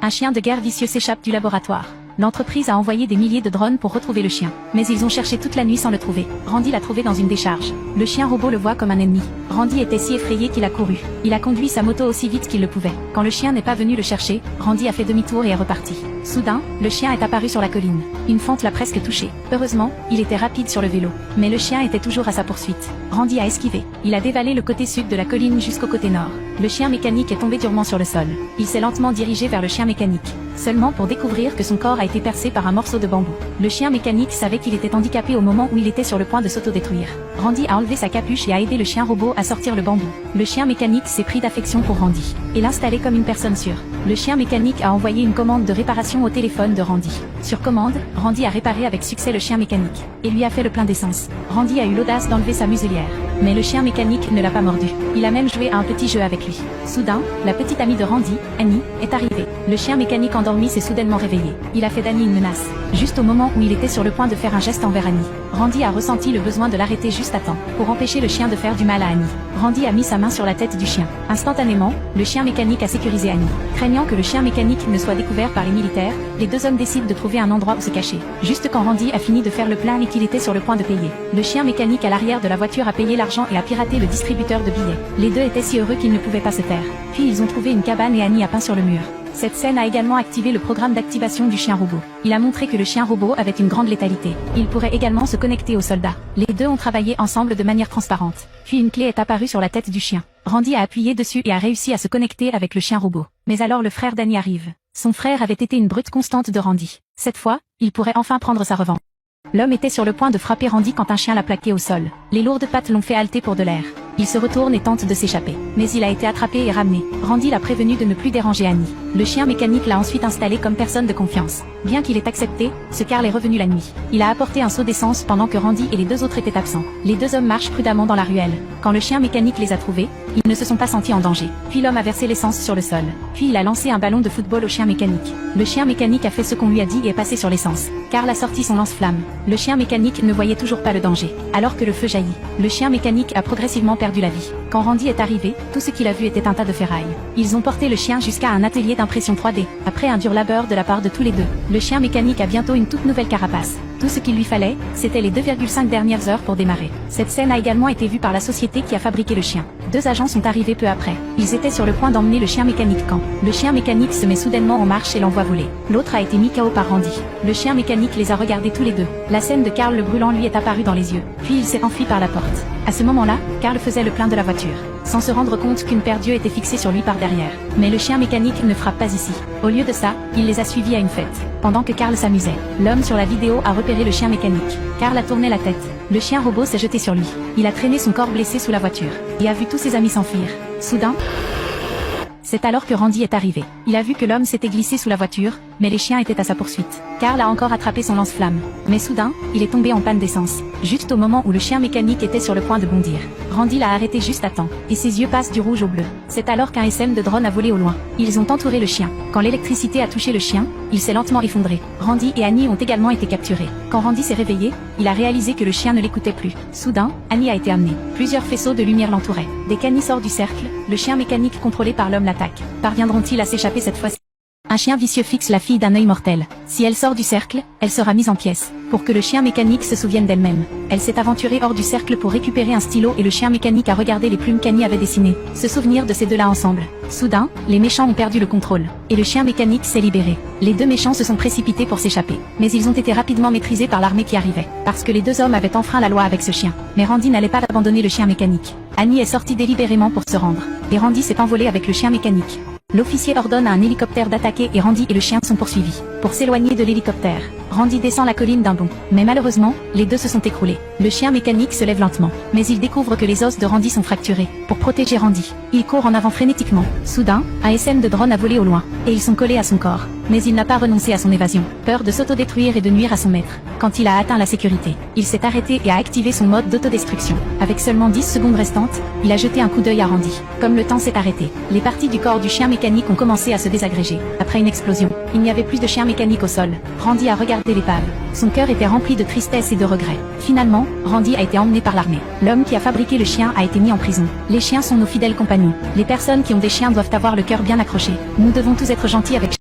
Un chien de guerre vicieux s'échappe du laboratoire. L'entreprise a envoyé des milliers de drones pour retrouver le chien. Mais ils ont cherché toute la nuit sans le trouver. Randy l'a trouvé dans une décharge. Le chien robot le voit comme un ennemi. Randy était si effrayé qu'il a couru. Il a conduit sa moto aussi vite qu'il le pouvait. Quand le chien n'est pas venu le chercher, Randy a fait demi-tour et est reparti. Soudain, le chien est apparu sur la colline. Une fente l'a presque touché. Heureusement, il était rapide sur le vélo. Mais le chien était toujours à sa poursuite. Randy a esquivé. Il a dévalé le côté sud de la colline jusqu'au côté nord. Le chien mécanique est tombé durement sur le sol. Il s'est lentement dirigé vers le chien mécanique. Seulement pour découvrir que son corps a été percé par un morceau de bambou. Le chien mécanique savait qu'il était handicapé au moment où il était sur le point de s'autodétruire. Randy a enlevé sa capuche et a aidé le chien robot à sortir le bambou. Le chien mécanique s'est pris d'affection pour Randy et l'installé comme une personne sûre. Le chien mécanique a envoyé une commande de réparation au téléphone de Randy. Sur commande, Randy a réparé avec succès le chien mécanique et lui a fait le plein d'essence. Randy a eu l'audace d'enlever sa muselière. Mais le chien mécanique ne l'a pas mordu. Il a même joué à un petit jeu avec lui. Soudain, la petite amie de Randy, Annie, est arrivée. Le chien mécanique endormi s'est soudainement réveillé. Il a fait d'Annie une menace. Juste au moment où il était sur le point de faire un geste envers Annie, Randy a ressenti le besoin de l'arrêter juste à temps, pour empêcher le chien de faire du mal à Annie. Randy a mis sa main sur la tête du chien. Instantanément, le chien mécanique a sécurisé Annie. Craignant que le chien mécanique ne soit découvert par les militaires, les deux hommes décident de trouver un endroit où se cacher. Juste quand Randy a fini de faire le plein et qu'il était sur le point de payer, le chien mécanique à l'arrière de la voiture a payé l'argent et a piraté le distributeur de billets. Les deux étaient si heureux qu'ils ne pouvaient pas se taire. Puis ils ont trouvé une cabane et Annie a peint sur le mur. Cette scène a également activé le programme d'activation du chien robot. Il a montré que le chien robot avait une grande létalité. Il pourrait également se connecter aux soldats. Les deux ont travaillé ensemble de manière transparente. Puis une clé est apparue sur la tête du chien. Randy a appuyé dessus et a réussi à se connecter avec le chien robot. Mais alors le frère d'Annie arrive. Son frère avait été une brute constante de Randy. Cette fois, il pourrait enfin prendre sa revanche. L'homme était sur le point de frapper Randy quand un chien l'a plaqué au sol. Les lourdes pattes l'ont fait halter pour de l'air. Il se retourne et tente de s'échapper. Mais il a été attrapé et ramené. Randy l'a prévenu de ne plus déranger Annie. Le chien mécanique l'a ensuite installé comme personne de confiance. Bien qu'il ait accepté, ce Carl est revenu la nuit. Il a apporté un seau d'essence pendant que Randy et les deux autres étaient absents. Les deux hommes marchent prudemment dans la ruelle. Quand le chien mécanique les a trouvés, ils ne se sont pas sentis en danger. Puis l'homme a versé l'essence sur le sol. Puis il a lancé un ballon de football au chien mécanique. Le chien mécanique a fait ce qu'on lui a dit et est passé sur l'essence. Carl a sorti son lance-flamme. Le chien mécanique ne voyait toujours pas le danger. Alors que le feu jaillit, le chien mécanique a progressivement perdu la vie. Quand Randy est arrivé, tout ce qu'il a vu était un tas de ferraille. Ils ont porté le chien jusqu'à un atelier d'impression 3D. Après un dur labeur de la part de tous les deux, le chien mécanique a bientôt une toute nouvelle carapace. Tout ce qu'il lui fallait, c'était les 2,5 dernières heures pour démarrer. Cette scène a également été vue par la société qui a fabriqué le chien. Deux agents sont arrivés peu après. Ils étaient sur le point d'emmener le chien mécanique quand le chien mécanique se met soudainement en marche et l'envoie voler. L'autre a été mis KO par Randy. Le chien mécanique les a regardés tous les deux. La scène de Carl le brûlant lui est apparue dans les yeux. Puis il s'est enfui par la porte. À ce moment-là, Carl faisait le plein de la voiture, sans se rendre compte qu'une paire d'yeux était fixée sur lui par derrière. Mais le chien mécanique ne frappe pas ici. Au lieu de ça, il les a suivis à une fête. Pendant que Carl s'amusait, l'homme sur la vidéo a repéré le chien mécanique. Carl a tourné la tête. Le chien robot s'est jeté sur lui. Il a traîné son corps blessé sous la voiture et a vu tous ses amis s'enfuir. Soudain, c'est alors que Randy est arrivé. Il a vu que l'homme s'était glissé sous la voiture, mais les chiens étaient à sa poursuite. Carl a encore attrapé son lance-flamme. Mais soudain, il est tombé en panne d'essence. Juste au moment où le chien mécanique était sur le point de bondir. Randy l'a arrêté juste à temps, et ses yeux passent du rouge au bleu. C'est alors qu'un SM de drone a volé au loin. Ils ont entouré le chien. Quand l'électricité a touché le chien, il s'est lentement effondré. Randy et Annie ont également été capturés. Quand Randy s'est réveillé, il a réalisé que le chien ne l'écoutait plus. Soudain, Annie a été amenée. Plusieurs faisceaux de lumière l'entouraient. Dès qu'Annie sort du cercle, le chien mécanique contrôlé par l'homme l'attaque. Parviendront-ils à s'échapper cette fois-ci? Un chien vicieux fixe la fille d'un œil mortel. Si elle sort du cercle, elle sera mise en pièces. Pour que le chien mécanique se souvienne d'elle-même, elle s'est aventurée hors du cercle pour récupérer un stylo et le chien mécanique a regardé les plumes qu'Annie avait dessinées. Se souvenir de ces deux-là ensemble. Soudain, les méchants ont perdu le contrôle. Et le chien mécanique s'est libéré. Les deux méchants se sont précipités pour s'échapper. Mais ils ont été rapidement maîtrisés par l'armée qui arrivait. Parce que les deux hommes avaient enfreint la loi avec ce chien. Mais Randy n'allait pas abandonner le chien mécanique. Annie est sortie délibérément pour se rendre. Et Randy s'est envolé avec le chien mécanique. L'officier ordonne à un hélicoptère d'attaquer et Randy et le chien sont poursuivis. Pour s'éloigner de l'hélicoptère, Randy descend la colline d'un bond. Mais malheureusement, les deux se sont écroulés. Le chien mécanique se lève lentement. Mais il découvre que les os de Randy sont fracturés. Pour protéger Randy, il court en avant frénétiquement. Soudain, un SM de drone a volé au loin. Et ils sont collés à son corps. Mais il n'a pas renoncé à son évasion. Peur de s'autodétruire et de nuire à son maître. Quand il a atteint la sécurité, il s'est arrêté et a activé son mode d'autodestruction. Avec seulement 10 secondes restantes, il a jeté un coup d'œil à Randy. Comme le temps s'est arrêté, les parties du corps du chien mécanique ont commencé à se désagréger. Après une explosion, il n'y avait plus de chien mécanique au sol. Randy a regardé l'épave. Son cœur était rempli de tristesse et de regrets. Finalement, Randy a été emmené par l'armée. L'homme qui a fabriqué le chien a été mis en prison. Les chiens sont nos fidèles compagnons. Les personnes qui ont des chiens doivent avoir le cœur bien accroché. Nous devons tous être gentils avec